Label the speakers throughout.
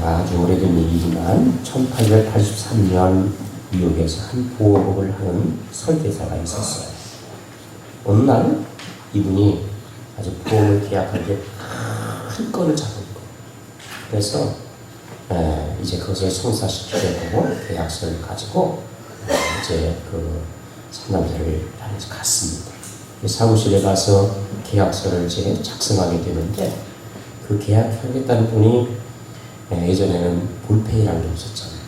Speaker 1: 아주 오래된 얘기지만 1883년 뉴욕에서 한 보호복을 하는 설계사가 있었어요. 어느 날 이분이 아주 보험을 계약하는데 큰 건을 잡은 거. 그래서 이제 그것을 성사시키려고 계약서를 가지고 이제 그 상담소를 향해서 갔습니다. 사무실에 가서 계약서를 이제 작성하게 되는데 그 계약하겠다는 분이 예전에는 볼펜이라는 게 없었잖아요.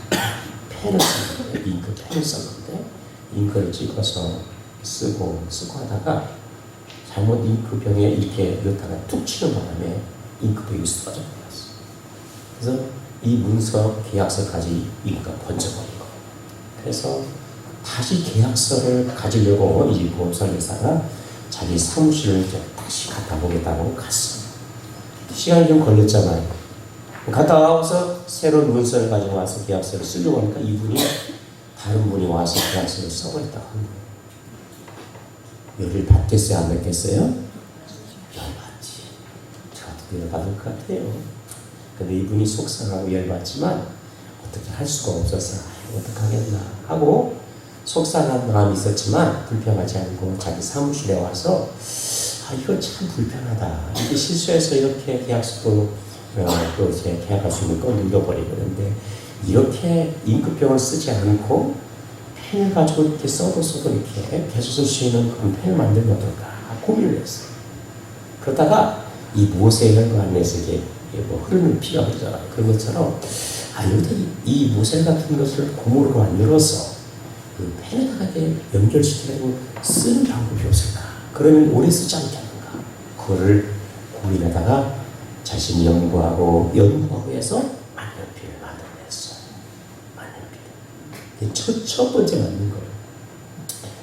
Speaker 1: 펜을 썼는데, 잉크펜을 썼는데 잉크를 찍어서 쓰고 하다가 잘못 잉크병에 이렇게 넣다가 툭 치는 바람에 잉크병이 쏟아져 버렸어요. 그래서 이 문서 계약서까지 잉크가 번져버리고, 그래서 다시 계약서를 가지려고 이 보험설계사가 자기 사무실을 다시 갖다 보겠다고 갔어요. 시간이 좀 걸렸잖아요. 갔다 와서 새로운 문서를 가지고 와서 계약서를 쓰려고 하니까 이분이 다른 분이 와서 계약서를 써버렸다고 한 거예요. 열을 받겠어요? 안 받겠어요? 열받지. 저도 열받을 것 같아요. 근데 이분이 속상하고 열받지만 어떻게 할 수가 없어서 어떡하겠나 하고 속상한 마음이 있었지만 불평하지 않고 자기 사무실에 와서 이거 참 불편하다. 이게 실수해서 이렇게 계약서도 또 이제 계약할 수 있는 건 눌러버리고 그런데 이렇게 잉크병을 쓰지 않고 펜을 가지고 이렇게 써도 이렇게 계속 쓸 수 있는 그런 펜을 만들면 어떨까 고민을 했어요. 그러다가 이 모세혈관 안에서 이게 뭐 흐르는 피가 흐르잖아요. 그런 것처럼 여기다 이 모세 같은 것을 고무로 만들어서 그 펜에다가 연결시키려고 쓰는 방법이 없을까? 그러면 오래 쓰지 않겠는가? 그거를 고민하다가 자신이 연구하고 해서 만년필을 만들어냈어요. 만년필. 첫 번째 만든 거예요.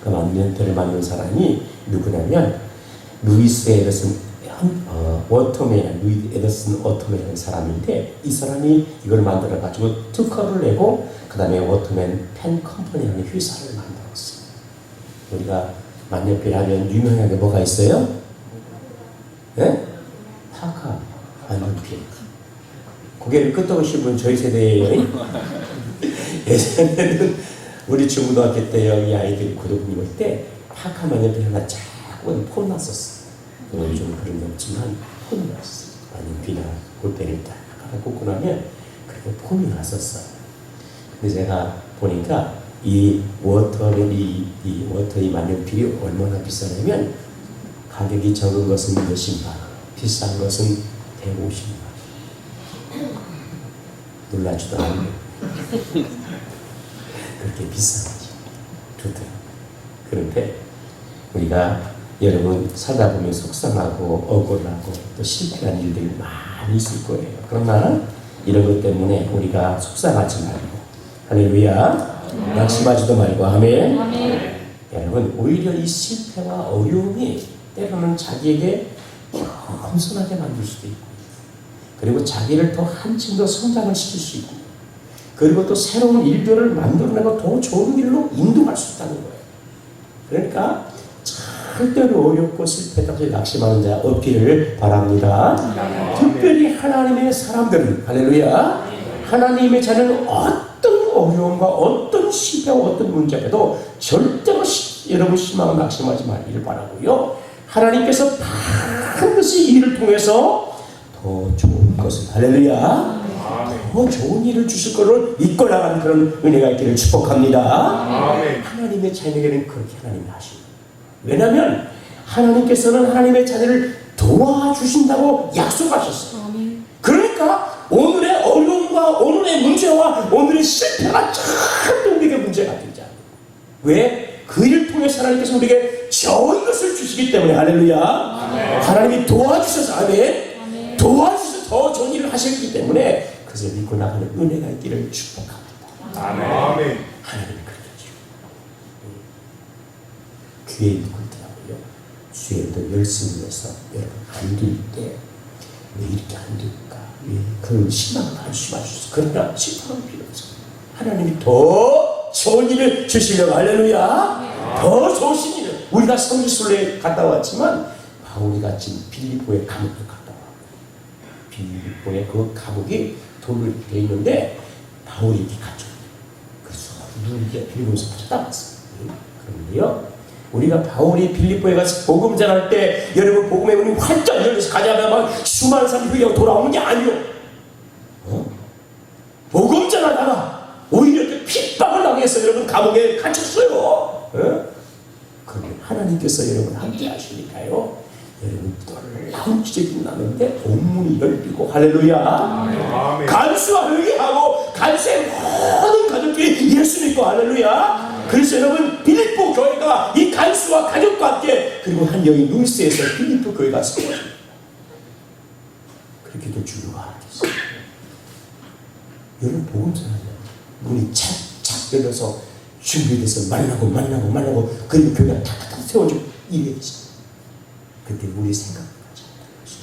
Speaker 1: 그 만년필을 만든 사람이 누구냐면 루이스 에더슨 루이 에더슨 워터맨이라는 사람인데 이 사람이 이걸 만들어가지고 특허를 내고 그 다음에 워터맨 펜 컴퍼니라는 회사를 만들었어요. 우리가 만년필 하면 유명하게 뭐가 있어요? 네? 파카 만년필. 고개를 끄덕이신 분 저희 세대예요. 예전에는 우리 중고등학교 때 여기 아이들이 고등부 올 때 파카 만년필 하나 쫙 폼 났었어요. 요즘 그런 게 없지만 폼이 났어요. 만년필이나 볼펜을 딱 꽂고 나면 그렇게 폼이 났었어요. 근데 제가 보니까 이 워터의 만년필이 얼마나 비싸냐면 가격이 적은 것은 몇십만 원, 비싼 것은 150만 원. 놀라지도 않네. 그렇게 비싼 거지. 좋더라. 그런데 우리가 여러분 살다 보면 속상하고 억울하고 또 실패한 일들이 많이 있을 거예요. 그러나 이런 것 때문에 우리가 속상하지 말고 할렐루야 낙심하지도 말고 아멘. 여러분 오히려 이 실패와 어려움이 때로는 자기에게 겸손하게 만들 수도 있고 그리고 자기를 더 한층 더 성장을 시킬 수 있고 그리고 또 새로운 일들을 만들어내고 더 좋은 일로 인도할 수 있다는 거예요. 그러니까 절대로 어렵고 실패하고 낙심하는 자 없기를 바랍니다. 특별히 하나님의 사람들은 할렐루야 하나님의 자녀는 어떤 어려움과 어떤 실패와 어떤 문제에도 절대로 여러분 실망을 낙심하지 말기를 바라고요. 하나님께서 반드시 이 일을 통해서 더 좋은 것을 할렐루야 더 좋은 일을 주실 것을 믿고 나가는 그런 은혜가 있기를 축복합니다. 하나님의 자녀에게는 그렇게 하나님이 하십니다. 왜냐하면 하나님께서는 하나님의 자녀를 도와주신다고 약속하셨어요. 그러니까 오늘의 어려움과 오늘의 문제와 오늘의 실패가 절대 우리에게 문제가 되지 않아요. 왜? 그 일을 통해서 하나님께서 우리에게 좋은 것을 주시기 때문에 할렐루야 하나님이 도와주셔서 아멘 도와주셔서 더 좋은 일을 하셨기 때문에 그것을 믿고 나가는 은혜가 있기를 축복합니다. 아멘. 하나님이 그렇게 귀에 믿고 있더라고요. 주에도 열심히 해서 여러분 안 될 때 왜 이렇게 안 될까? 왜 그런 실망을 말씀하셨어요. 그러나 실망할 필요 없어요. 하나님이 더 좋은 일을 주시려고 할렐루야 더 좋으신 일을 우리가 성지순례에 갔다 왔지만 바울이 갇힌 빌립보의 감옥도 갔다 왔고 빌립보의 그 감옥이 돌로 돼 있는데 바울이 이렇게 갔죠. 그래서 누르게 빌리보에서 쳐다봤어요. 그런데요, 우리가 바울이 빌립보에 가서 복음 전할 때 여러분 복음의 문이 활짝 열려서 가자면 막 수많은 사람이 회개하고 돌아오는 게 아니요. 복음 전하다가 오히려 핍박을 당해서 여러분 감옥에 갇혔어요. 그런데 하나님께서 여러분 함께 하시니까요, 여러분 놀라운 기적이 나는데 본문이 열리고 할렐루야. 간수와 회개하고 간수의 모든 가족들이 예수 믿고 할렐루야. 그래서 여러분 빌립보 교회가 이 간수와 가족과 함께, 그리고 한 여인 루이스에서 빌립보 교회가 세워집니다. 그렇게도 주류가 하겠어요. 여러분 복음 전하면 문이 착착 열려서 준비돼서 만나고 그리고 교회가 탁탁 세워지고 이래지. 그때 우리 생각까지 할 수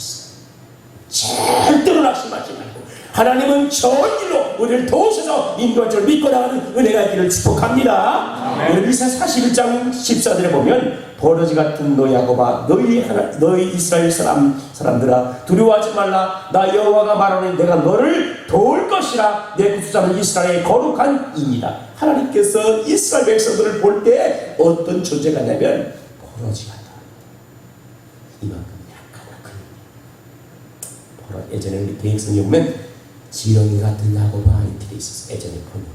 Speaker 1: 있어요. 절대로 낙심하지 말고 하나님은 전일로 우리를 도우셔서 인도할 줄 믿고 나가는 은혜가 있기를 축복합니다. 여러분 이사 41장 14절에 보면 버러지 같은 너 야곱아 너희 이스라엘 사람들아 두려워하지 말라. 나 여호와가 말하노니 내가 너를 도울 것이라. 내 구주자는 이스라엘의 거룩한 이니다. 하나님께서 이스라엘 백성들을 볼 때 어떤 존재가 되냐면 버러지 같다. 이만큼 약하다. 예전에 우리 대행성에 보면 지렁이 같은 야곱아 이렇게 돼 있었어. 예전에 번역.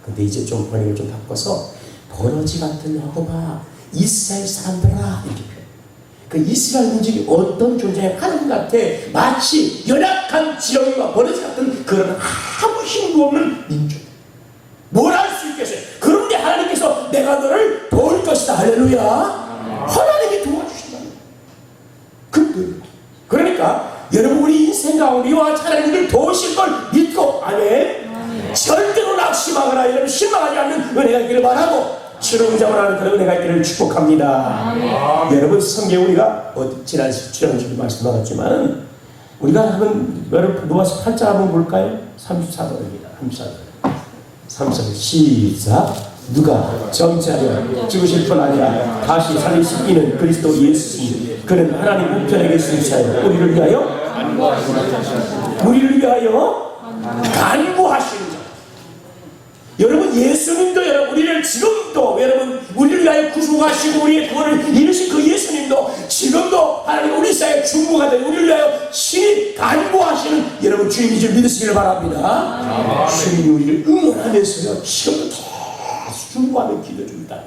Speaker 1: 근데 이제 좀 번역을 좀 바꿔서 버러지 같은 야곱아 이스라엘 사람들아 이렇게 표현. 그 이스라엘 민족이 어떤 존재냐 하는 것 같아. 마치 연약한 지렁이와 버러지 같은 그런 아무 힘도 없는 민족. 뭘 할 수 있겠어요? 그런데 하나님께서 내가 너를 도울 것이다. 할렐루야. 하나님이 도와주신다는 거예요. 그러니까 여러분 우리 인생 가운데 이와 하나님을 도우실 걸 믿고 아멘. 절대로 낙심하거나 여러분 실망하지 않는 은혜가 있기를 바라고 주름잡을 하는 그런 은혜가 있기를 축복합니다. 여러분 성경 우리가 지난 시간에 말씀 나눴지만 우리가 한번 여러분 누가서 8장 한번 볼까요? 34절입니다. 34절 시작. 누가 정죄하여 죽으실 뿐 아니라 다시 살리신 이는 그리스도 예수님. 그는 하나님 우편에게 승리하여 우리를 위하여 간구하시는 자. 여러분 예수님도 여러분 우리를 지금도 여러분 우리를 위하여 구속하시고 우리의 구원을 이루신 그 예수님도 지금도 하나님 우리 사이에 중보가 되고 우리를 위하여 친히 간구하시는 여러분 주님이 좀 믿으시기를 바랍니다. 주님이 우리를 응원하면서요 지금도 계속 중보하며 기도 중이다.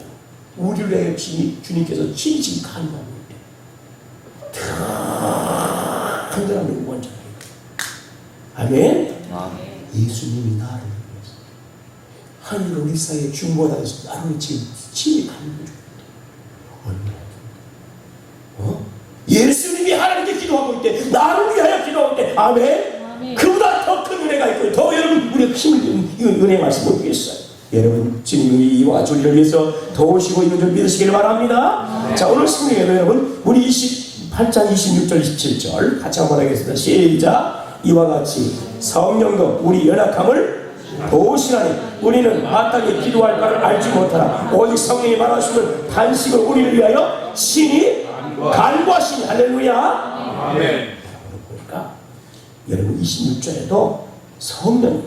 Speaker 1: 우리를 위하여 주님께서 친히 지금 간구하고 한절하는 원장이에요. 아멘. 예수님이 나를 위해서 하늘 우리 사이에 중보하면서 나를 지금 친히 간구해 얼마나 예수님이 하나님께 기도하고 있대. 나를 위하여 기도하고 있대. 아멘. 그보다 더 큰 은혜가 있고 더 여러분 우리가 힘을 주는 은혜의 말씀 못 드리겠어요. 여러분 주님이 이와 우리를 위해서 도우시고 있는 줄 믿으시길 바랍니다. 자 오늘 성경에도 여러분 우리 8장 26절 27절 같이 한번 하겠습니다. 시작. 이와 같이 성령도 우리 연약함을 도우시라니 우리는 마땅히 기도할 바를 알지 못하나 오직 성령이 말하시면 단식을 우리를 위하여 친히 간구하시니 할렐루야. 아멘. 그러니까 여러분 26절에도 성령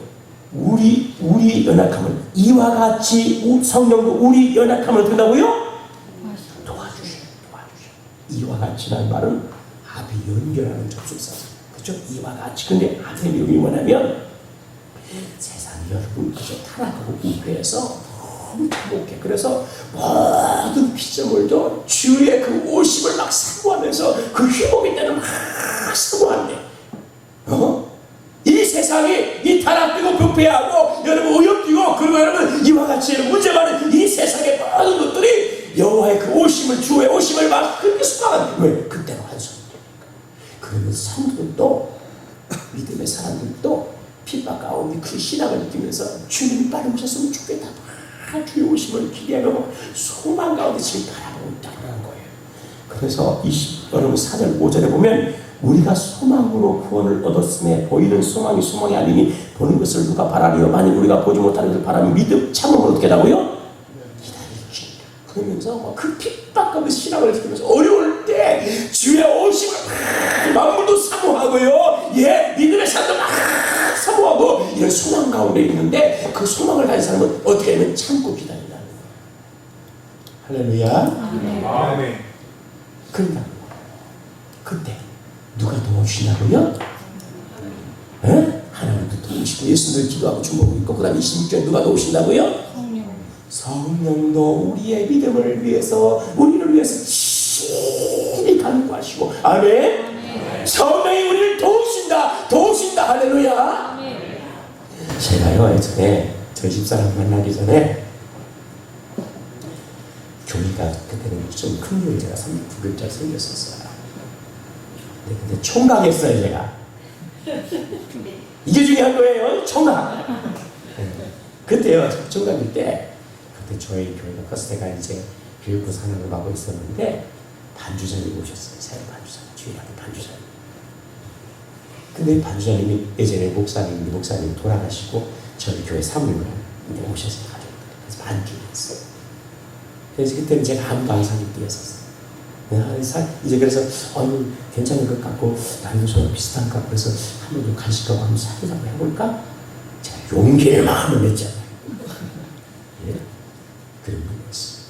Speaker 1: 우리 연약함을 이와 같이 성령도 우리 연약함을 든다고요? 이와 같이라는 말은 앞에 연결하는 접속사죠. 그렇죠? 이와 같이. 근데 앞에 내용이 뭐냐면 세상이 여러분 그저 타락하고 우회해서 너무 타복해. 그래서 모든 피조물도 주의 그 오심을 막 사모하면서 그 회복이 때는 막 사모한대. 이 세상이 이 타락되고 부패하고 여러분 오염되고 그리고 여러분 이와 같이 문제 많은 이 세상의 모든 것들이 여호와의 그 오심을 주의 오심을 막 그렇게 수강한 왜? 그때로 완성되니까. 그러면 성도들도 믿음의 사람들도 핍박 가운데 그 신앙을 느끼면서 주님이 빨리 오셨으면 좋겠다. 주의 오심을 기대하고 소망 가운데 지금 바라보고 있다는 거예요. 그래서 여러분 4절 5절에 보면 우리가 소망으로 구원을 얻었음에 보이는 소망이 아니니 보는 것을 누가 바라리요 만일 우리가 보지 못하는 것을 바라면 믿음 참음을 어떻게 하고요? 그러면서 그 핍박감의 신앙을 지키면서 어려울 때 주의 오심을 만물도 사모하고요. 믿음의 삶도 막 사모하고 우리는 소망 가운데 있는데 그 소망을 가진 사람은 어떻게 하면 참고 기다린다는 거예요. 할렐루야.
Speaker 2: 아멘.
Speaker 1: 그런다. 그때 누가 도와주시냐고요? 에? 하나님도 도우시고 예수님도 기도하고 주먹고 있고 그 다음에 26절에 누가 도우신다고요? 성령도 우리의 믿음을 위해서 우리를 위해서 친히 간구하시고 아멘. 성령이 우리를 도우신다. 할렐루야. 제가요 예전에 저희 집사람 만나기 전에 교회가 그때는 좀 큰 교회 제가 9급짜리 생겼었어요. 근데 총각했어요 제가. 이게 중요한 거예요. 총각. 그때요 총각일 때 그때 저희 교회가 컸을 때가 이제 교육부 산업을 하고 있었는데 반주자님이 오셨어요. 새로 반주자님, 주일학교 반주자님. 근데 반주자님이 예전에 목사님 돌아가시고 저희 교회 사모님을 오셔서 가져왔어요. 그래서 반주를 했어요. 그래서 그때는 제가 아무도 안 사귀고 뛰었었어요. 이제 그래서 괜찮은 것 같고 나이도 서로 비슷한 것 같고 그래서 한번 좀 간식하고 한번 사귀자고 해볼까? 제가 용기를 마음을 냈잖아요. 예? 그런 분이었어요.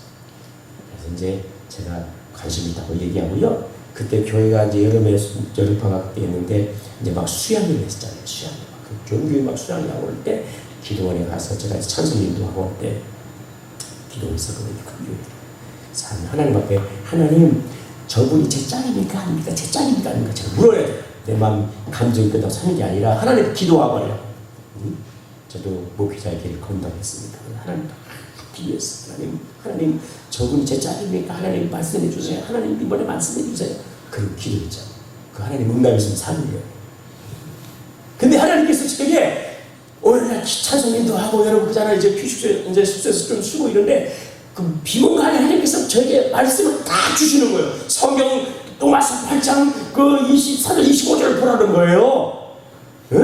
Speaker 1: 그래서 이제 제가 관심 있다고 얘기하고요. 그때 교회가 이제 여름방학 때였는데 이제 막 수양을 했잖아요. 수양. 종교에 막 수양이 하고 올 때 기도원에 가서 제가 찬송인도 하고 올 때 기도해서 그 교회. 하나님 앞에 하나님 저분이 제 짝입니까 아닙니까? 제 짝입니까 아닙니까? 제가 물어야 돼요. 내 마음 감정이 끝나고 사는 게 아니라 하나님 기도하고요. 저도 목회자의 길을 건너했습니다. 하나님 기도했어요. 하나님 저분이 제 짝입니까? 하나님 말씀해 주세요. 하나님 이번에 말씀해 주세요. 그리고 기도했죠. 그 하나님 응답했으면 사는 거예요. 근데 하나님께서 저에게 오늘날 찬송인도 하고 여러분 그잖아요. 이제 이제 숙소에서 좀 쉬고 이런데 그 비몽간에 하나님께서 저에게 말씀을 다 주시는 거예요. 성경 로마서 8장 그 24절 25절을 보라는 거예요. 예?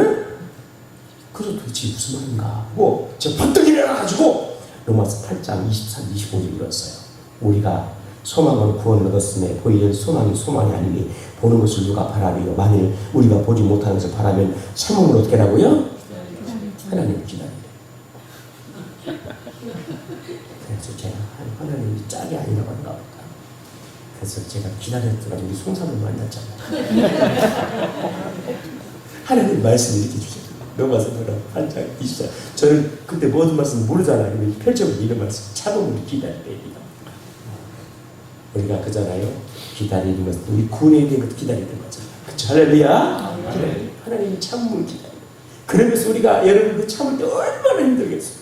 Speaker 1: 그래서 도대체 무슨 말인가 하고 제가 번뜩 일어나가지고 로마서 8장 23, 25절 읽었어요. 우리가 소망으로 구원을 얻었음에 보이는 소망이 아니니 보는 것을 누가 바라리요. 만일 우리가 보지 못하는 것을 바라면 참음을 어떻게 하라고요? 하나님을 기다리래. 그래서 제가 하나님이 짝이 아니라고 한가 보다. 그래서 제가 기다렸더니 우리 송사를 만났잖아요. 하나님 말씀을 이렇게 주셨어요. 로마서 8장 24. 저는 그때 모든 말씀 모르잖아요. 펼쳐보면 이런 말씀 참음을 기다리래. 우리가 그잖아요. 기다리는 것, 우리 구원에 대한 것도 기다리는 거잖아요. 그쵸? 할렐루야. 하나님이 참음을 기다려요. 그러면서 우리가 여러분 그 참을 때 얼마나 힘들겠어요.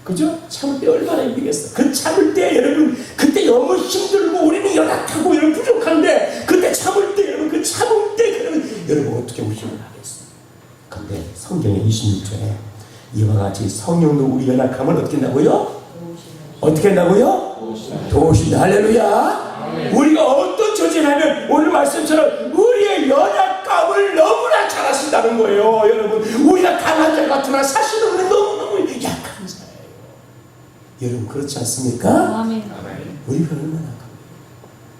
Speaker 1: 그죠? 참을 때 얼마나 힘들겠어. 그 참을 때 여러분 그때 너무 힘들고 우리는 연약하고 여러분 부족한데 그때 참을 때 여러분 그 참을 때 그러면 여러분 어떻게 우리 힘을 하겠어요. 근데 성경의 26절에 이와 같이 성령도 우리 연약함을 어떻게 한다고요? 어떻게 한다고요? 도우신다. 할렐루야. 우리가 어떤 처지냐면 오늘 말씀처럼 우리의 연약감을 너무나 잘 아신다는 거예요. 여러분 우리가 강한 자 같으나 사실은 우리는 너무너무 약한 자예요. 여러분 그렇지 않습니까?
Speaker 3: 아멘.
Speaker 1: 우리가 얼마나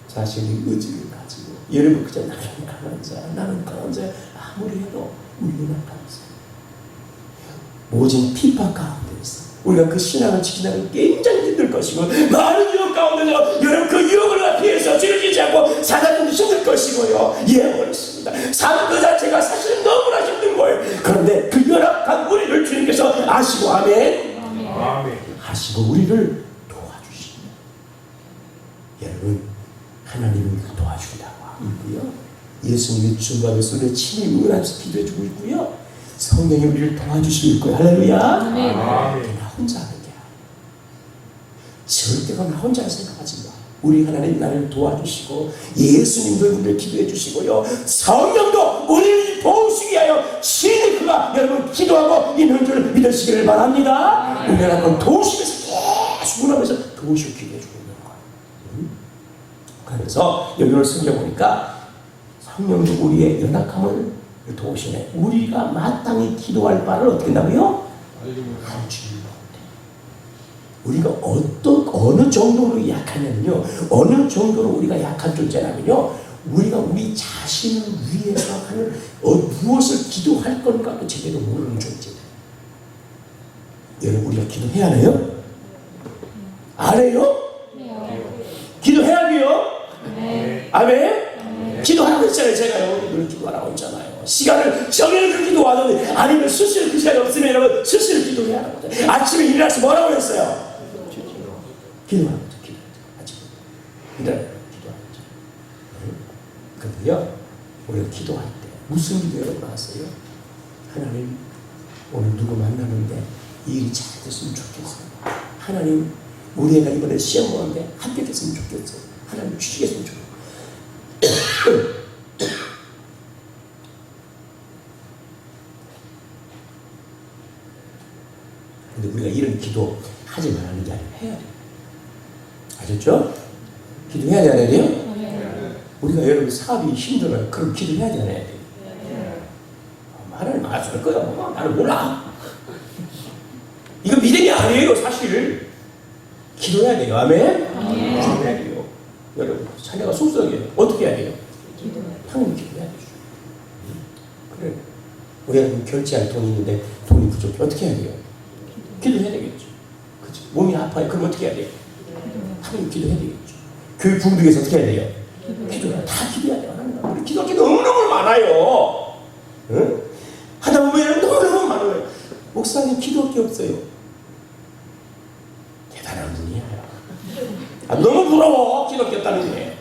Speaker 1: 자신의 의지를 가지고 여러분 그저 나는 강한 자 나는 강한 자 아무리 해도 우리 연약한 자 모진 핍박 가운데 있어. 우리가 그 신앙을 지키는 굉장히 힘들 것이고 많은 유혹 가운데서 여러분 그 유혹을 피해서 지르지 않고 살아가는 힘들 것이고요. 예, 그렇습니다. 삶 그 자체가 사실 너무나 힘든 거예요. 그런데 그 연약한 우리를 주님께서 아시고 아멘.
Speaker 2: 아멘.
Speaker 1: 하시고 우리를 도와주십니다. 여러분 하나님은 도와주기라고 있고요. 예수님이 중간에서 우리를 친히 응원하면서 기도해주고 있고요. 성령이 우리를 도와주시고 있고요. 할렐루야. 나 혼자 하는 게 아니야. 절대가 나 혼자 생각하지 마. 우리 하나님 나를 도와주시고 예수님도 우리를 기도해 주시고요. 성령도 우리를 도우시기 위하여 친히 그가 여러분 기도하고 있는 줄 믿으시기를 바랍니다. 우리 하나님 도우시면서 계속 운하면서 도우시고 기도해 주고 있는 거예요. 그래서 여기를 숨겨보니까 성령도 우리의 연약함을 도우시네. 우리가 마땅히 기도할 바를 어떻게 한다고요? 주님 가운데. 우리가 어느 정도로 약하냐면요. 어느 정도로 우리가 약한 존재라면요. 우리가 우리 자신을 위해서 하는 무엇을 기도할 건가도 제대로 모르는 존재다. 여러분 우리가 기도해야 하나요? 안 해요? 기도해야 돼요? 아멘? 기도하라고 했잖아요. 제가요. 늘 기도하라고 했잖아요. 시간을 정해서 기도하는데 아니면 수시로 그 시간이 없으면 여러분 수시로 기도해야 하라고 했잖아요. 아침에 일어나서 뭐라고 했어요? 기도하라고 했죠. 아침에 일어나서 기도하라고 했죠. 그런데요, 우리가 기도할 때 무슨 기도 여러분 아세요? 하나님, 오늘 누구 만나는데 이 일이 잘 됐으면 좋겠어요. 하나님, 우리 애가 이번에 시험 보는데 합격했으면 좋겠어요. 하나님 주시겠으면 좋겠어요. 근데 우리가 이런 기도 하지 말라는 게 아니라 해야 돼요. 아셨죠? 기도해야 돼야 돼요? 우리가 여러분 사업이 힘들어요. 그럼 기도해야 돼야 돼요? 말을 할 거야. 나는 몰라. 이거 믿음이 아니에요, 사실. 기도해야 돼요. 아멘? 기도해야 돼요. 여러분, 자녀가 속썩여요. 어떻게 해야 돼요? 하나님 기도해야 되죠. 그래. 우리가 결제할 돈이 있는데 돈이 부족해. 어떻게 해야 돼요? 기도해야 되겠죠. 그치? 몸이 아파요. 그럼 어떻게 해야 돼요? 하나님 기도해야 되겠죠. 교육 분위기에서 어떻게 해야 돼요? 기도해야 다 기도해야 돼요. 하나님. 우리 기도할 게 너무너무 많아요. 응? 하다 보면 너무너무 많아요. 목사님 기도할 게 없어요. 대단한 분이야. 너무 부러워. 기도했다는 게.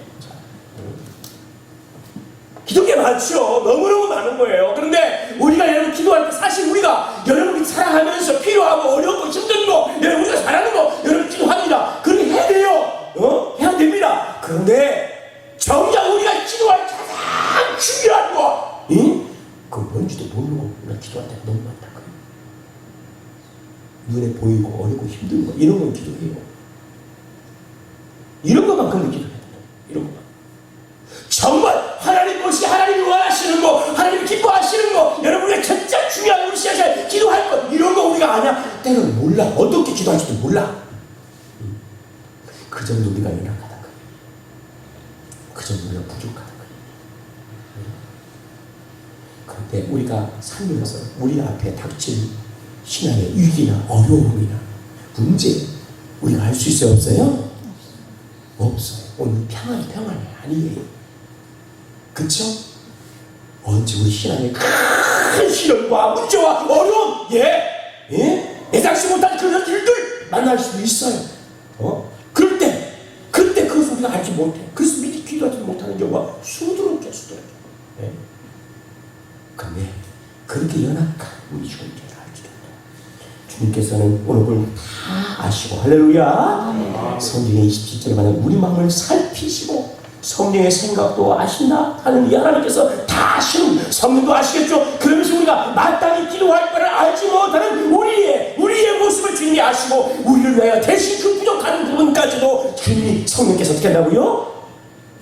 Speaker 1: 기도할 게 많죠. 너무너무 많은 거예요. 그런데 우리가 여러분 기도할 때 사실 우리가 여러분이 살아가면서 필요하고 어렵고 힘든 거 여러분 우리가 잘하는 거 여러분 기도합니다. 그렇게 해야 돼요. 해야 됩니다. 그런데 정작 우리가 기도할 가장 중요한 거 그건 뭔지도 모르고 우리가 기도할 때가 너무 많다. 눈에 보이고 어렵고 힘든 거 이런 건 기도해요. 이런 것만 그런 기도해야 돼요. 이런 것만. 정말 하나님 것이 하나님이 원하시는 거 하나님이 기뻐하시는 거 여러분의 진짜 중요한 우리 시간에 기도할 것 이런 거 우리가 아냐? 때로는 몰라. 어떻게 기도할지도 몰라. 그 정도 우리가 연약하다. 그 정도 우리가 부족하다. 그런데 우리가 살면서 우리 앞에 닥칠 신앙의 위기나 어려움이나 문제 우리가 알 수 있어요? 없어요? 없어요. 오늘 평안해 아니에요. 그쵸? 언제 우리 신앙의 큰 시련과 문제와 어려움 예상치 못한 그런 일들 만날 수도 있어요. 그럴 때 그때 그것을 우리가 알지 못해. 그래서 미리 기도하지 못하는 경우가 수두룩해. 근데 그렇게 연약한 우리 주님께서 알지도 못해요. 주님께서는 오늘 걸 다 아시고 할렐루야. 성경의 27절에 말하는 우리 마음을 살피시고 성령의 생각도 아신다 하는 이 하나님께서 다 아시는 성령도 아시겠죠. 그러면서 우리가 마땅히 기도할 거를 알지 못하는 우리의 모습을 주님이 아시고 우리를 위하여 대신 그 부족한 부분까지도 주님이 성령께서 어떻게 한다고요?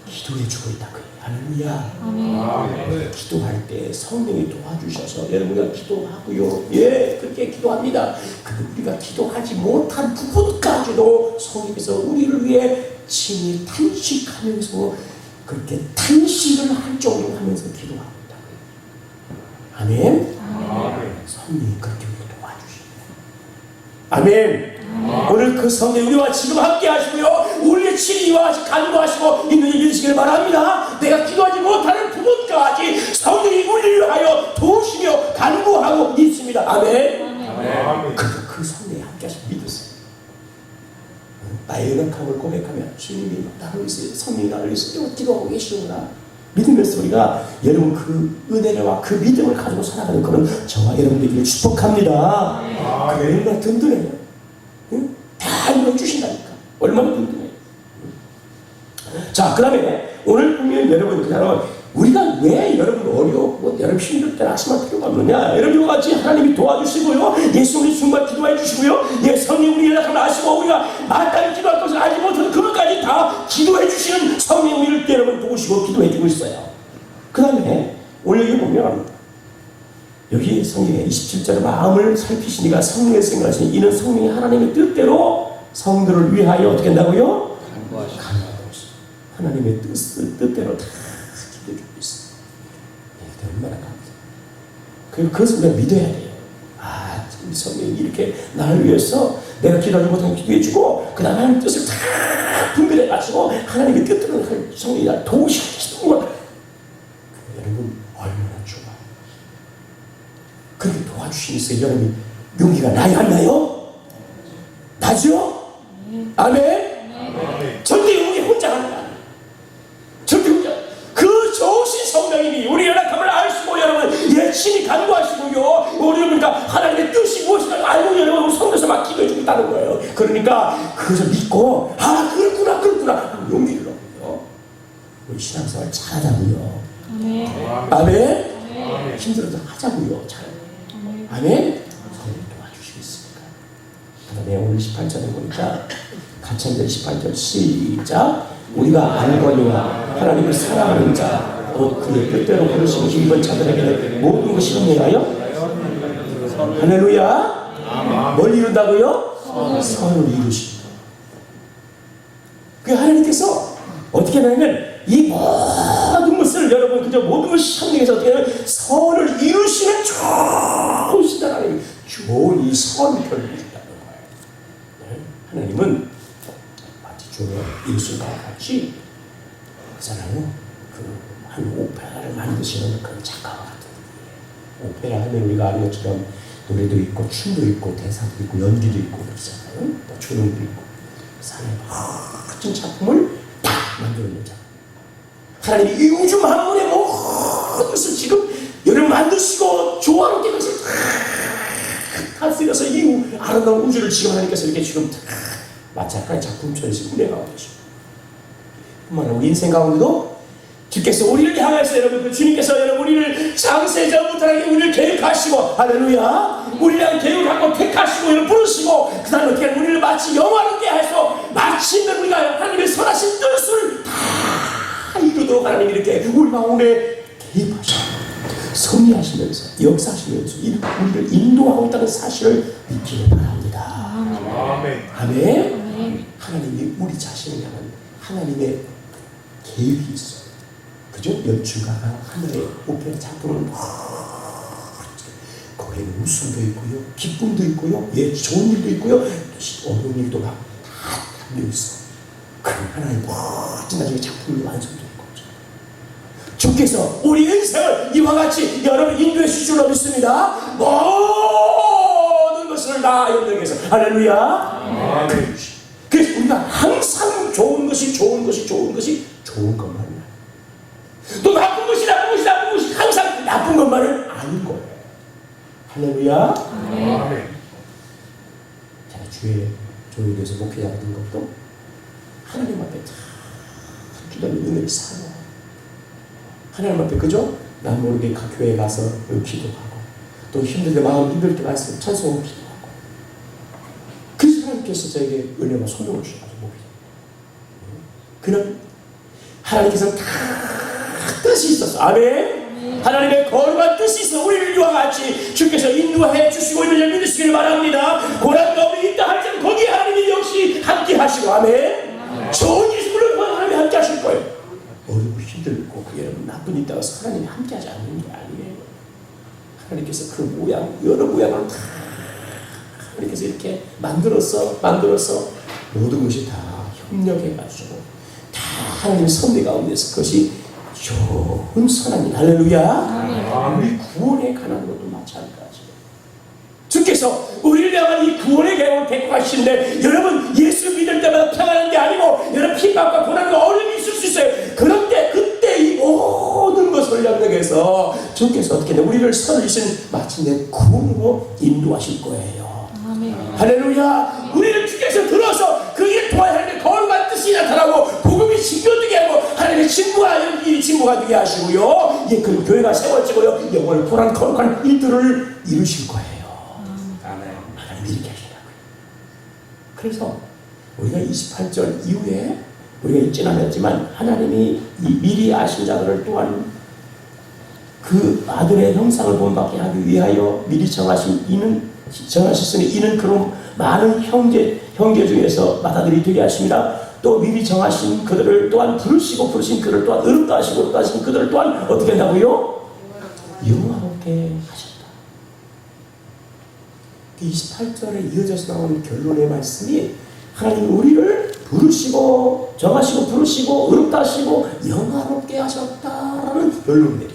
Speaker 1: 기도해 주고 있다. 할렐루야. 아멘. 기도할 때 성령이 도와주셔서 여러분과 기도하고요. 그렇게 기도합니다. 근데 우리가 기도하지 못한 부분까지도 성령께서 우리를 위해 친히 탄식하면서 그렇게 탄식을 할 정도로 하면서 기도하고 있다고요. 아멘. 성령이 그렇게 우리를 도와주십니다. 아멘. 오늘 그 성령 우리와 지금 함께 하시고요. 우리의 친히와 간구하시고 있는 일을 해주시길 바랍니다. 내가 기도하지 못하는 부분까지 성령이 우리를 위하여 도우시며 간구하고 있습니다. 아멘. 그 성령이 함께 하시고 믿으세요. 나의 연약함을 고백하면 주님이 나를 위해서 성령이 나를 위해서 기도하고 계시구나. 믿음의 소리가 여러분 그 은혜와 그 믿음을 가지고 살아가는 그런 저와 여러분들에게 축복합니다. 그 얼마나 든든해요. 다 이루어주신다니까. 얼마나 든든해요. 자, 그 다음에 오늘 보면 여러분 그냥 우리가 왜 여러분 어려워 여러분 힘들 때 낙심할 필요가 없느냐. 여러분과 같이 하나님이 도와주시고요. 예수 우리 순간 기도해 주시고요. 성령 우리 연약함을 아시고 우리가 마땅히 기도할 것을 알지 못하는 그것까지 다 기도해 주시는 성령 우리를 여러분 도우시고 기도해 주고 있어요. 그 다음에 오늘 여기 보면 여기 성경에 27절에 마음을 살피시니가 성령의 생각하시니 이는 성령이 하나님의 뜻대로 성도를 위하여 어떻게 한다고요? 간구하고 있어요. 하나님의 뜻대로 다 기도해주고 있어요. 얼마나 감사해요. 그리고 그것을 우리가 믿어야 돼요. 우리 성령이 이렇게 나를 위해서 내가 기도하지 못한 기도해주고 그 다음에 하나님 뜻을 다 분별해가지고 하나님의 뜻대로 성령이 나를 도우시는 거야. 여러분 얼마나 좋아. 그렇게 도와주시면서 여러분이 용기가 나야 안 나요? 나죠? 아멘? 절대 용기 혼자 하는 거야. 절대 혼자. 그 좋으신 성령님이 우리 연약함을 아시고 여러분 열심히 간구하시고요. 우리 그러니까 하나님의 뜻이 무엇인가 알고 여러분 우리 성도에서 막 기도해주고 있다는 거예요. 그러니까 그것을 믿고 그렇구나 용기를 얻고요. 우리 신앙생활 잘하자고요. 아멘? 힘들어도 하자고요. 잘. 아멘? 성령 도와주시겠습니까? 네, 오늘 18절에 보니까 같이 앉아 18절 시작. 우리가 알거니와 하나님을 사랑하는 자 곧 그의 뜻대로 부르신 기쁜 자들에게 모든 것이 합리하여 할렐루야. 뭘 이룬다고요? 선을 이루십니다. 그 하나님께서 어떻게 하냐면 이 모든 것을 여러분 그저 모든 것이 합리해서 어떻게 하냐면 선을 이루시는 좋으신 하나님, 좋은 이 선을 펼쳐주신다는 거예요. 하나님은 마치 주로 예수가 같이 그잖아요. 한 오페라를 만드시는 그런 작가와 같은 분이에요. 오페라 하면 우리가 아는 것처럼 노래도 있고 춤도 있고 대사도 있고 연기도 있고 그렇잖아요. 또 조명도 있고 하나님 멋진 작품을 딱 만들어낸 작품. 하나님이 이 우주 만물의 모든 것을 지금 여러분 만드시고 조화롭게 것을 다 쓰여서 이 아름다운 우주를 지금 하나님께서 이렇게 지금 마치 하나의 작품처럼 운행하고 계십니다. 뿐만 아니라 우리 인생 가운데도 주께서 우리를 향해서 여러분 그 주님께서 여러분 우리를 창세전부터 우리를 계획하시고 할렐루야 우리를 향해 계획하고 택하시고 여러분 부르시고 그 다음에 어떻게 우리를 마치 영화롭게 해서 마침내 우리가 하나님의 선하신 뜻을 다 이루도록 하나님이 이렇게 우리 가운데 개입하시고 섭리하시면서 역사하시면서 우리를 인도하고 있다는 사실을 믿기를 바랍니다. 아멘. 아멘. 하나님이 우리 자신을 향한 하나님의 계획이 있어요. 그죠? 연출가가 하늘의 오페라 작품을 거기에는 웃음도 있고요, 기쁨도 있고요, 좋은 일도 있고요, 어려운 일도 막 다 담겨 있어. 그런 하나의 멋진 나중에 작품이 완성되는 거죠. 주께서 우리 인생을 이와 같이 여러분 인도해 주실 줄로 믿습니다. 모든 것을 다 연결해서 할렐루야. 아멘. 그래서 우리가 항상 좋은 것이 좋은 것만 또 나쁜 것이 항상 나쁜 것만은 아닌 거예요. 할렐루야. 아멘. 제가 주의 종이 돼서 목회자가 된 것도 하나님 앞에 다 기도하는 은혜를 사모. 하나님 앞에 그죠? 난 모르게 각 교회에 가서 기도하고 또 힘들 때 마음 힘들 때 가서 찬송하고 기도하고 그래서 하나님께서 저에게 은혜와 소명을 주셔서 목회자. 그는 하나님께서 다 뜻이 있었어. 아멘. 하나님의 거룩한 뜻이 있어. 우리를 이와 같이 주께서 인도해 주시고 있는 믿으시기를 바랍니다. 고난 가운데 있다 할지라도 거기에 하나님이 역시 함께 하시고 아멘. 좋은 일이 물론 하나님이 함께 하실 거예요. 어렵고 힘들고 여러분 나쁜 일 있다고 해서 하나님이 함께 하지 않는 게 아니에요. 하나님께서 그 모양 여러 모양을 다 하나님께서 이렇게 만들어서 모든 것이 다 협력해가지고 다 하나님의 섭리 가운데서 그것이 좋은 선한 일. 할렐루야. 우리 구원에 관한 것도 마찬가지예요. 주께서 우리를 향한 이 구원의 계획을 데리고 가시는데 여러분 예수 믿을 때마다 평안한 게 아니고 여러분 핍박과 고난과 어려움이 있을 수 있어요. 그런데 그때 이 모든 것을 연락해서 주께서 어떻게 우리를 선하신 마침내 구원으로 인도하실 거예요. 아멘. 할렐루야. 우리를 주께서 들어서 그 일을 도와야 하는데 거룩한 뜻이 나타나고 복음이 진교되게 하고 하나님의 진부가 일이 진부가 되게 하시고요. 이제 그 교회가 세워지고요. 영원을 보란 거룩한 일들을 이루실 거예요. 하나님이 이렇게 하시라고요. 그래서 우리가 28절 이후에 우리가 읽지는 않았지만 하나님이 이 미리 아신 자들을 또한 그 아들의 형상을 본받게 하기 위하여 미리 정하셨으니 이는 그런 많은 형제 중에서 맏아들이 되게 하십니다. 또 미리 정하신 그들을 또한 부르신 그들을 또한 의롭다 하시고 그들을 또한 어떻게 한다고요? 영화롭게 하셨다. 28절에 이어져서 나오는 결론의 말씀이 하나님 우리를 부르시고 정하시고 부르시고 의롭다 하시고 영화롭게 하셨다라는 결론이에요.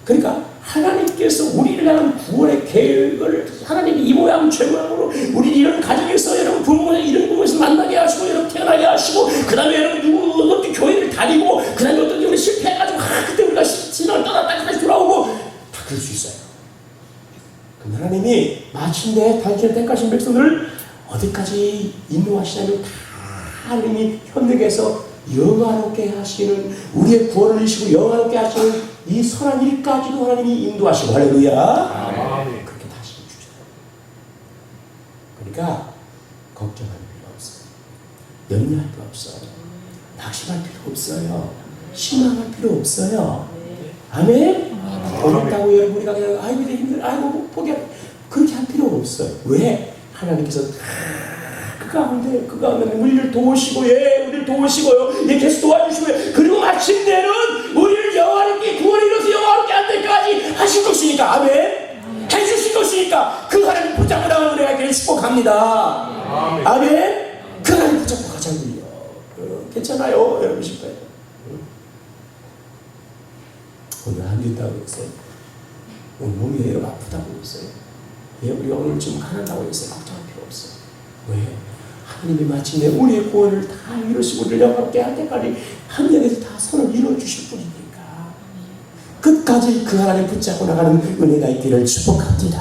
Speaker 1: 그러니까 하나님께서 우리를 향한 구원의 계획을 하나님이 이 모양 저 모양으로 우리 이런 가정에서 여러분 부모가 이런 부모에서 만나게 하시고 여러분 태어나게 하시고 그 다음에 여러분 어떻게 교회를 다니고 그 다음에 어떤 경우는 실패해가지고 그때 우리가 신을 떠났다가 다시 돌아오고 다 그럴 수 있어요. 그럼 하나님이 마침내 당신의 택하신 백성들을 어디까지 인도하시냐면 다 하나님이 현대에서 영화롭게 하시는 우리의 구원을 이루시고 영화롭게 하시는 이 선한 일까지도 하나님이 인도하시고 할렐루야. 그렇게 다시 주셔요. 그러니까 걱정할 필요 없어요. 염려할 필요 없어요. 낙심할 필요 없어요. 실망할 필요 없어요. 아멘. 어렵다고 여러분 우리가 그냥 아이고 힘들 아이고 포기할 그렇게 할 필요 없어요. 왜? 하나님께서 그 가운데 우리를 도우시고 우리를 도우시고요. 계속 도와주시고요. 그리고 마침내는 우리를 영화롭게 구원을 이뤄서 영화롭게 할 때까지 하실 것이니까 아멘. 해주실 것이니까 그 하나님 붙잡고 나가는 우리가 이렇게 축복합니다. 아멘. 그 하나님 붙잡고 가자고요. 괜찮아요 여러분 싶어요. 오늘 안 된다고 했어요. 오늘 몸이 여러분 아프다고 했어요. 우리가 오늘 좀 가난하다고 했어요. 걱정할 필요 없어요. 왜? 하나님이 마침내 우리의 구원을 다 이루시고 우리를 영화롭게 할 때까지 하늘에서 다 선을 이루어주실 분이니까 끝까지 그 하나님 붙잡고 나가는 은혜가 있기를 축복합니다.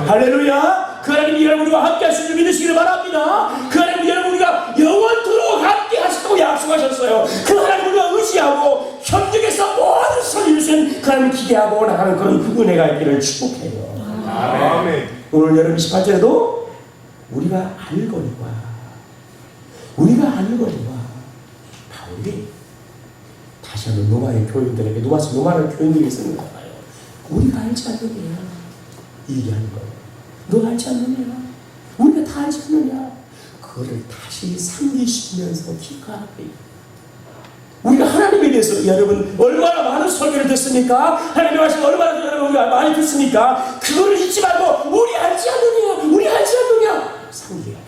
Speaker 1: 할렐루야. 그 하나님이 여러분 우리와 함께 하실 줄 믿으시기를 바랍니다. 그 하나님이 여러분 우리가 영원토록 함께 하시다고 약속하셨어요. 그 하나님 우리가 의지하고 현장에서 모든 선을 이루신 그 하나님을 기대하고 나가는 그런 은혜가 있기를 축복해요. 아멘. 오늘 여러분 18절에도 우리가 알거니와 바울이 다시 한번 로마의 교인들에게 로마의 교인들에게 쓰는 거예요. 우리가 알지 않느냐 이 얘기하는 거예요. 너 알지 않느냐 우리가 다 알지 않느냐 그거를 다시 상기시키면서 기가하게 우리가 하나님에 대해서 여러분 얼마나 많은 설교를 듣습니까? 하나님의 말씀 얼마나 여러분 우리가 많이 듣습니까? 그거를 잊지 말고 우리 알지 않느냐 상기해야 돼.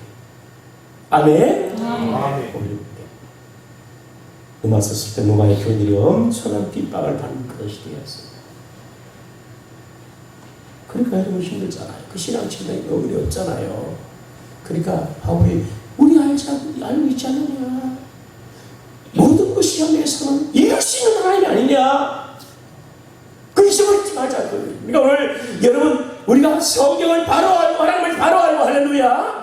Speaker 1: 아멘. 아멘. 로마 썼을 때 로마의 교인들이 엄청난 핍박을 받는 그런 시대였어요. 그러니까 여러분 힘들잖아요. 그 신앙 측면이 어렵잖아요. 그러니까 바울이 우리 알고 있지 않느냐 모든 것이 현대에서는 이룰 수 있는 하나님이 아니냐 그 이심을 잊지 말자. 그러니까 오늘 여러분 우리가 성경을 바로 알고 하나님을 바로 알고 할렐루야.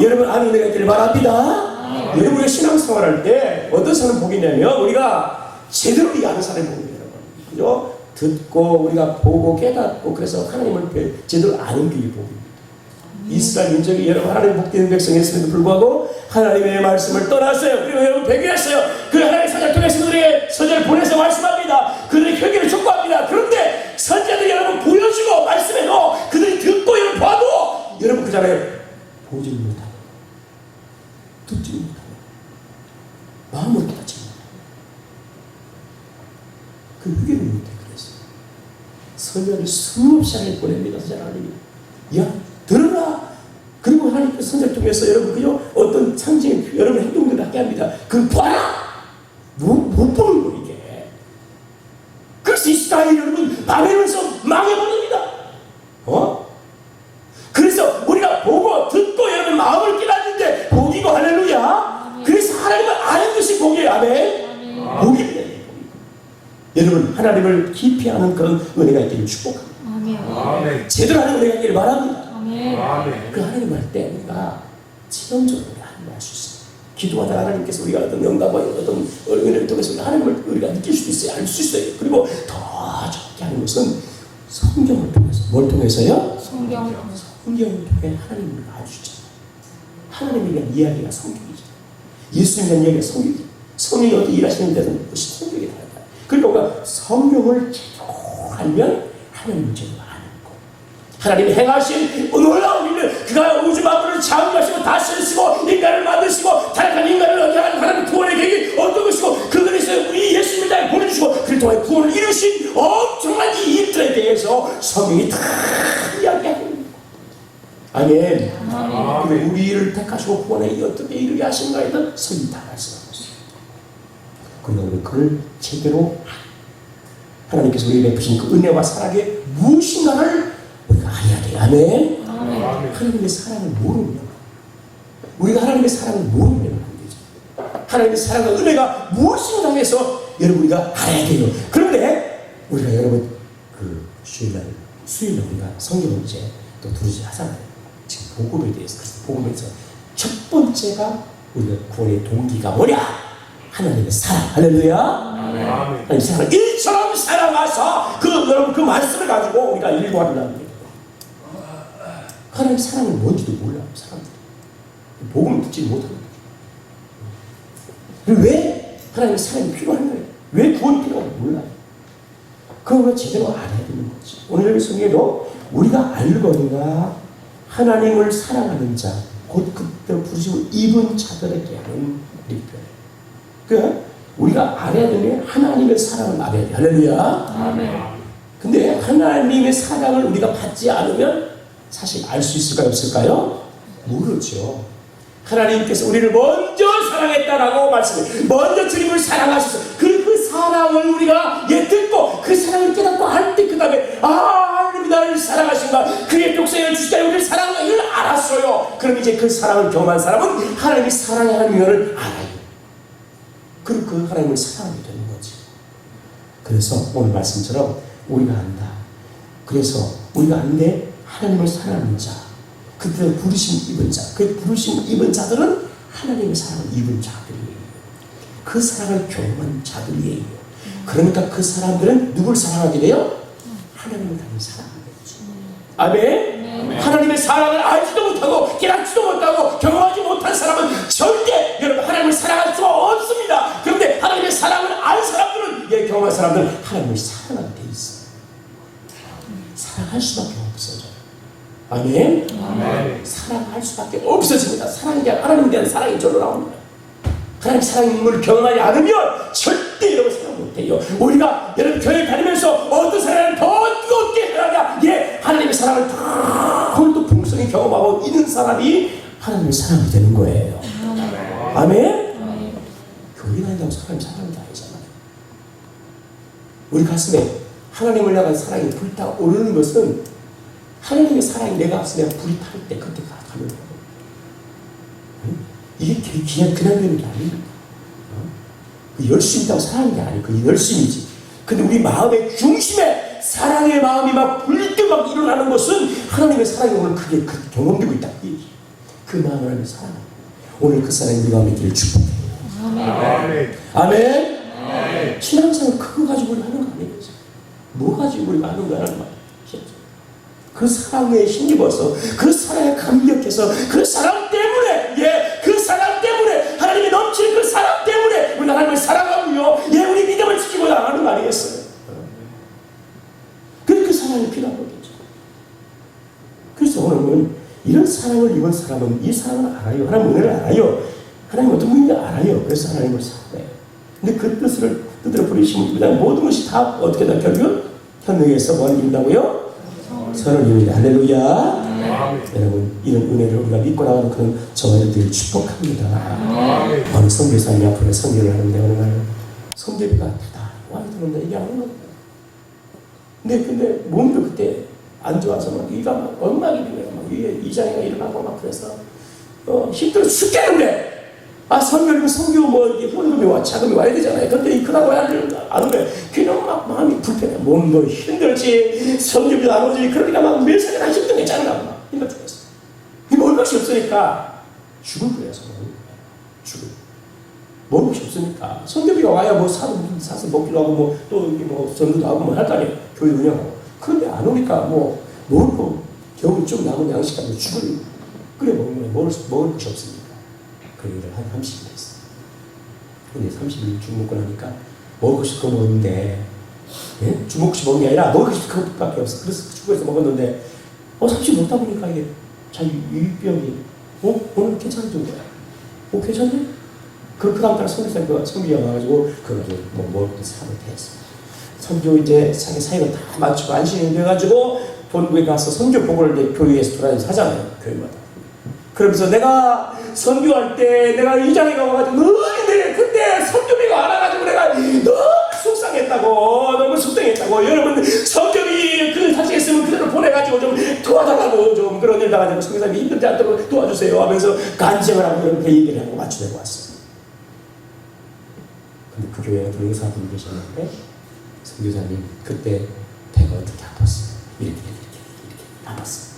Speaker 1: 여러분 아는 은혜가 있기를 바랍니다. 여러분 우리가 신앙생활할 때 어떤 사람 복이냐면 우리가 제대로 이해하는 사람이 복이에요. 그죠? 듣고 우리가 보고 깨닫고 그래서 하나님을 제대로 아는 게 복입니다. 이스라엘 민족이 여러분 하나님 복되는 백성이었음에도 불구하고 하나님의 말씀을 떠났어요. 그리고 여러분 배교했어요. 그 하나님의 사자를 통해서 그들에게 선지자를 보내서 말씀합니다. 그들의 회개를 촉구합니다. 그런데 선지자들이 여러분 보여주고 말씀해도 그들이 듣고 여러분 봐도 여러분 그 자리에 보지 못하고 듣지 못하고 마음으로 깨닫지 못하고 그 회개를 못해. 그랬어요. 선지자를 수없이 하나님 보냅니다. 선지자 하나님이 야 들어라. 그리고 하나님께서 선지자를 통해서 여러분 그요 어떤 상징 여러분 행동들을 하게 합니다. 그 봐라. 못 보는 거 이게. 그래서 이스라엘 여러분 바벨론에서 망해버립니다. 그래서 우리가 보고 듣고 여러분 마음을 깨닫는데 복이고 할렐루야. 그래서 하나님을 아는 것이 복이에요. 아멘. 복입니다. 여러분 하나님을 깊이 아는 그런 은혜가 있기를 축복합니다. 아멘. 제대로 하는 은혜가 있기를 바랍니다. 아멘. 그 하나님 할 때 우리가 지정적으로 하나님을 알 수 있어요. 기도하다 하나님께서 우리가 어떤 영감과 어떤 은혜를 통해서 하나님을 우리가 느낄 수도 있어요. 알 수 있어요. 그리고 더 좋게 하는 것은 성경을 통해서. 뭘 통해서요? 성경을 통해 하나님을 우리가 알 수 있잖아요. 하나님에 대한 이야기가 성경이죠. 예수님에 대한 이야기가 성경이죠. 성령이 어떻게 일하시는 데는 그것이 성경이 다르다. 그러니까 우리가 성경을 제대로 알면 하나님을 제대로 아는 거. 하나님이 행하신 놀라운 일을 그가 우주 만물을 창조하시고 다스리시고 인간을 만드시고 타락한 인간을 얻어가는 하나님의 구원의 계획이 어떤 것이고 그것에서 우리 예수님을 땅에 보내주시고 그를 통해 구원을 이루신 엄청난 이 일들에 대해서 성경이 다 이야기하는 아멘. 아멘. 우리를 택하시고 구원에 어떻게 이르게 하신가에 대한 선이 다 말씀하고 있어요. 그러나 우리 그걸 제대로 하나님께서 우리에게 베푸신 그 은혜와 사랑의 무엇인가를 우리가 알아야 돼요. 아멘. 하나님의 사랑을 모르면 우리가 하나님의 사랑을 모르면 안 되죠. 하나님의 사랑과 은혜가 무엇인가 해서 여러분 우리가 알아야 돼요. 그런데 우리가 여러분 그 수요일날 우리가 성경을 이제 또 두루지 하잖아요. 지금 복음에 대해서. 그래서 복음에서 첫 번째가 우리가 구원의 동기가 뭐냐? 하나님의 사랑. 할렐루야. 하나님의 사랑. 일처럼 사랑하사 여러분 그 말씀을 가지고 우리가 일관한다는 거예요. 하나님의 사랑은 뭔지도 몰라요. 사람들이. 복음을 듣지 못하는 거죠. 왜 하나님의 사랑이 필요한 거예요? 왜 구원이 필요한지 몰라요. 그걸 제대로 알아야 되는 거지. 오늘 성경에도 우리가 알거니와 하나님을 사랑하는 자, 곧 그때 부르시고 입은 자들에게 하는 그러니까 우리가 알아야 되는 하나님의 사랑을 알아야 돼. 할렐루야. 아멘. 근데 하나님의 사랑을 우리가 받지 않으면 사실 알 수 있을까요? 없을까요? 모르죠. 하나님께서 우리를 먼저 사랑했다라고 말씀해요. 먼저 주님을 사랑하셔서 그 사랑을 우리가 듣고 그 사랑을 깨닫고 할 때 그 다음에 하나님이 나를 사랑하신가 그의 독생을 주시다니 우리를 사랑한다 이걸 알았어요. 그럼 이제 그 사랑을 경험한 사람은 하나님이 사랑의 하나님을 알아요. 그리고 그 하나님을 사랑하게 되는 거지. 그래서 오늘 말씀처럼 우리가 안다. 그래서 우리가 안데 하나님을 사랑하는 자 그때 부르심 입은 자, 그 부르심 입은 자들은 하나님의 사랑을 입은 자들이에요. 그 사랑을 경험한 자들이에요. 그러니까 그 사람들은 누굴 사랑하게 돼요? 하나님을 당연히 사랑하게 되죠. 아멘? 하나님의 사랑을 알지도 못하고 깨닫지도 못하고 경험하지 못한 사람은 절대 여러분 하나님을 사랑할 수가 없습니다. 그런데 하나님의 사랑을 알 사람들은 경험한 사람들은 하나님을 사랑하게 돼 있어요. 사랑할 수밖에 없어요. 아멘? 아멘. 사랑할 수밖에 없어집니다. 사랑에 대한 하나님에 대한 사랑이 절로 나옵니다. 하나님 사랑을 경험하지 않으면 절대 여러분 사랑 못해요. 우리가 여러분 교회 다니면서 어떤 사랑을 더 뜨겁게 하느냐 하나님의 사랑을 다 오늘도 풍성히 경험하고 있는 사람이 하나님의 사랑이 되는 거예요. 아멘? 아멘? 교회 다닌다고 사람이 사랑이 아니잖아요. 우리 가슴에 하나님을 향한 사랑이 불타오르는 것은 하나님의 사랑이 내 가슴에 불이 탈 때 그때 가는 거예요. 이게 그냥 되는 게 아닙니다. 그 열심히 있다고 사랑하는 게 아니고 그 열심이지. 근데 우리 마음의 중심에 사랑의 마음이 막 불때 막 일어나는 것은 하나님의 사랑이 오늘 그게 경험되고 있다. 그 마음을 하나님의 사랑. 오늘 그 사랑이 우리 마음에 들 축복해요. 아멘. 아멘. 아멘. 신앙생활 그거 가지고 우리 하는 거 아니겠지? 뭐 가지고 우리가 하는 거라는 말이야. 그 사랑에 힘입어서 그 사랑에 감격해서 그 사랑 때문에 그 사랑 때문에 하나님이 넘치는 그 사랑 때문에 우리가 하나님을 사랑하고요 우리 믿음을 지키고 나가는 거 아니겠어요? 그 사랑이 필요한 거겠죠. 그래서 오늘은 이런 사랑을 입은 사람은 이 사랑을 알아요. 하나님 은혜를 알아요. 하나님 어떤 분인지 알아요. 그래서 하나님을 사랑해요. 근데 그 뜻으로 부리시면 모든 것이 다 어떻게 다 결국 현능에서 뭘 이룬다고요? 선을 이루다. 할렐루야. 여러분 이런 은혜를 우리가 믿고 나가는 그런 저와 여러분들을 축복합니다. 어느 선교사님이 앞으로 선교를 하는데 어느 날 선교비가 다 와이드는데 이게 안 오는 거예요. 근데 몸도 그때 안 좋아서 막 이가 막 엉망이 되고 막 위에 이장이가 일어나고 막 그래서 힘들어 죽겠는데 선교는 선교 헌금이 자금이 와야 되잖아요. 근데 그러고 안 오면 그냥 막 마음이 불편해. 몸도 힘들지, 선교비도 안 오지. 그러니까 막 매사에 힘든 게 짜증나고 막 힘들어 죽었어. 먹을 것이 없으니까 죽을 거예요. 죽을. 먹을 것이 없으니까 선교비가 와야 사서 먹기도 하고 또 전도도 하고 할 거 아니에요. 교회 운영하고. 그런데 안 오니까 먹을 거 겨우 좀 남은 양식 가지고 죽을 끓여 먹는 거예요. 먹을 것이 없으니까. 그 일을 한 30일 했어요. 근데 30일 죽 먹고 나니까 먹을 것이 그거 먹는데 죽 먹고 싶어 먹는 게 아니라 먹을 것이 그것밖에 없어. 그래서 죽어서 먹었는데 30일 먹다 보니까 이게 자기 유익병이 오늘 괜찮은 거야. 괜찮네? 그 다음 달 선교가 와가지고 그거 먹을 때 사람을 했어. 선교 이제 사이가 다 맞추고 안심이 돼가지고 본부에 가서 선교 보고를 이제 교회에서 돌아다니면서 하잖아요. 교회마다. 그러면서 내가 선교할 때 내가 이 장에 가가지고 너희들 그때 선교비가 안 와가지고 내가 너무 속상했다고, 너무 속상했다고. 여러분 선교비 그 다시 했으면 그대로 보내가지고 좀 도와달라고, 좀 그런 일 나가지고 선교사님이 힘들지 않도록 도와주세요 하면서 간증을 하고 이렇게 얘기를 하고 맞추려고 왔어요. 근데 그 교회에 어떤 의사분이 계셨는데 선교사님 그때 배가 어떻게 아팠어요. 이렇게 아팠어요.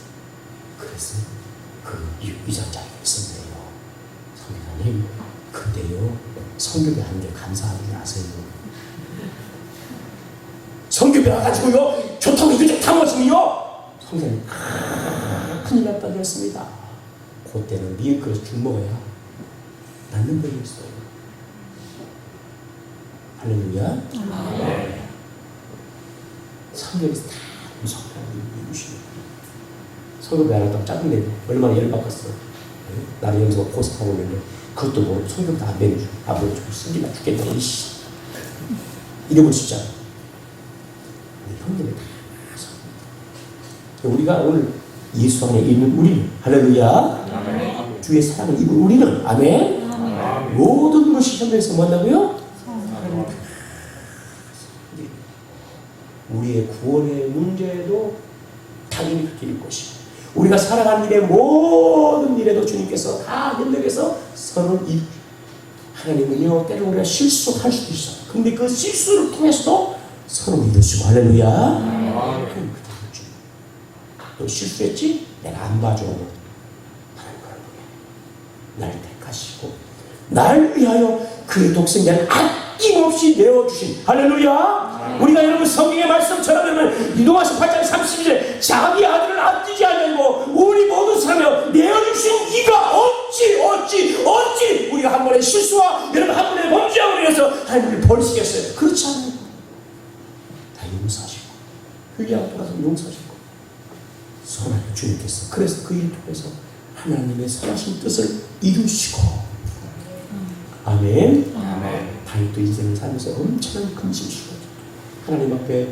Speaker 1: 그래서 그 위장자리가 있었네요. 선교사님 근데요 선교비 하는 게 감사하지 마세요. 선교비 와가지고요 교통이 그저 타머시면요 선교사님 큰일 났다 그랬습니다. 그때는 미역그릇 죽 먹어야 낫는 거였어요. 할렐루야. 성경에서 다 무섭다고 이루시는 성경이 안 했다고 짜증내고 얼마나 열받았어. 나는 여기서 고생하고 있는데 그것도 뭐 성경도 안 배워주고 안 배워주고 쓰기나 죽겠다 이씨 이러고 싶잖아. 성경이 다 무섭다. 우리가 오늘 예수 안에 있는 우리는 할렐루야. 아멘. 주의 사랑을 입은 우리는 아멘. 아멘. 모든 것이 현장에서 뭐한다고요? 우리의 구원의 문제도 당연히 그렇게 될 것이고 우리가 살아가는 일의 모든 일에도 주님께서 다 연결해서 서로 하나님은요 때로 우리가 실수할 수도 있어요. 근데 그 실수를 통해서도 서로 이루시고 할렐루야. 너 실수했지? 내가 안 봐줘. 하나님 그런 거야. 날 택하시고 날 위하여 그의 독생자를 아낌없이 내어주신 할렐루야. 우리가 여러분 성경의 말씀처럼 보면 이동화서 8장 32절 자기 아들을 아끼지 아니하고 우리 모든 사람을 내어주신 이가 어찌 우리가 한 번의 실수와 여러분 한 번의 범죄함으로 인해서 하나님을 버리시겠어요? 그렇지 않아요. 다 용서하시고 회개하고 돌아서 용서하시고 선하게 주님께서 그래서 그 일 통해서 하나님의 선하신 뜻을 이루시고 아멘. 다윗도 인생을 살면서 엄청난 근심수고 하나님 앞에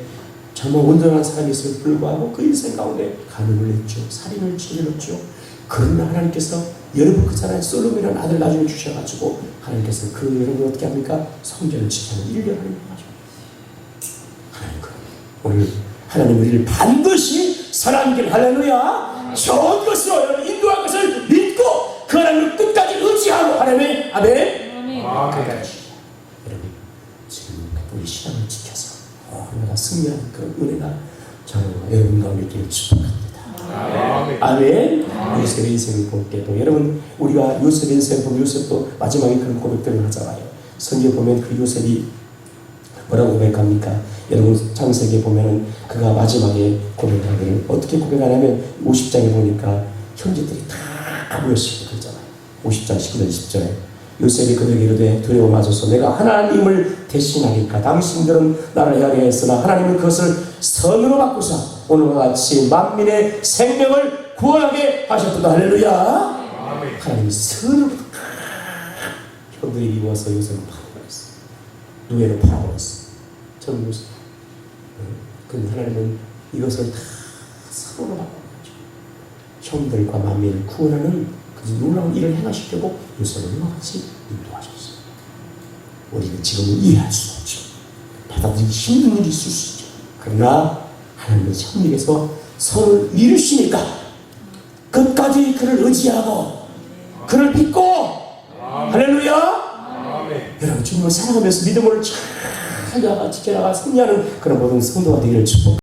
Speaker 1: 정말 온전한 사람이었음에 불구하고 그 인생 가운데 간음을 했죠. 살인을 저질렀죠. 그러나 하나님께서 여러분 그 사람의 솔로몬이라는 아들 나중에 주셔가지고 하나님께서 그 여러분 어떻게 합니까? 성전을 지키는 일을 하는 거죠. 하나님 오늘 하나님 우리를 반드시 사랑하길 할렐루야. 좋은 것으로 여러분 인도할 것을 믿고 그 하나님을 끝까지 의지하고 하나님의 아멘. 끝까지 여러분 지금 우리 신앙을 지켜서 우리가 승리하는 그런 은혜가 저는 여러분 가운데 있기를 축복합니다. 아멘. 요셉의 인생을 볼 때도 여러분 우리가 요셉의 인생을 보면 요셉도 마지막에 그런 고백들을 하잖아요. 성경에 보면 그 요셉이 뭐라고 고백합니까? 여러분 창세기에 보면은 그가 마지막에 고백하기를 어떻게 고백하냐면 50장에 보니까 형제들이 다 모였을 때 그러잖아요. 50장 19절 20절에 요셉이 그들에게 이르되 두려워하소서 내가 하나님을 대신하니까 당신들은 나를 향해 했으나 하나님은 그것을 선으로 바꾸사 오늘과 같이 만민의 생명을 구원하게 하셨도다. 할렐루야. 아멘. 하나님이 선으로 형들이 입어서 요셉을 팔아버렸어. 노예로 팔아버렸어. 전 요셉. 근데 하나님은 이것을 다 선으로 바꿔가지고 형들과 만민을 구원하는 그 놀라운 일을 행하시려고 요셉을 같이 인도하셨어요. 우리는 지금은 이해할 수 없죠. 받아들이기 힘든 일이 있을 수 있죠. 그러나 하나님의 성령께서 선을 이루시니까 끝까지 그를 의지하고 그를 믿고 할렐루야. 여러분 주님을 사랑하면서 믿음을 잘 지켜나가 승리하는 그런 모든 성도가 되기를 축복합니다.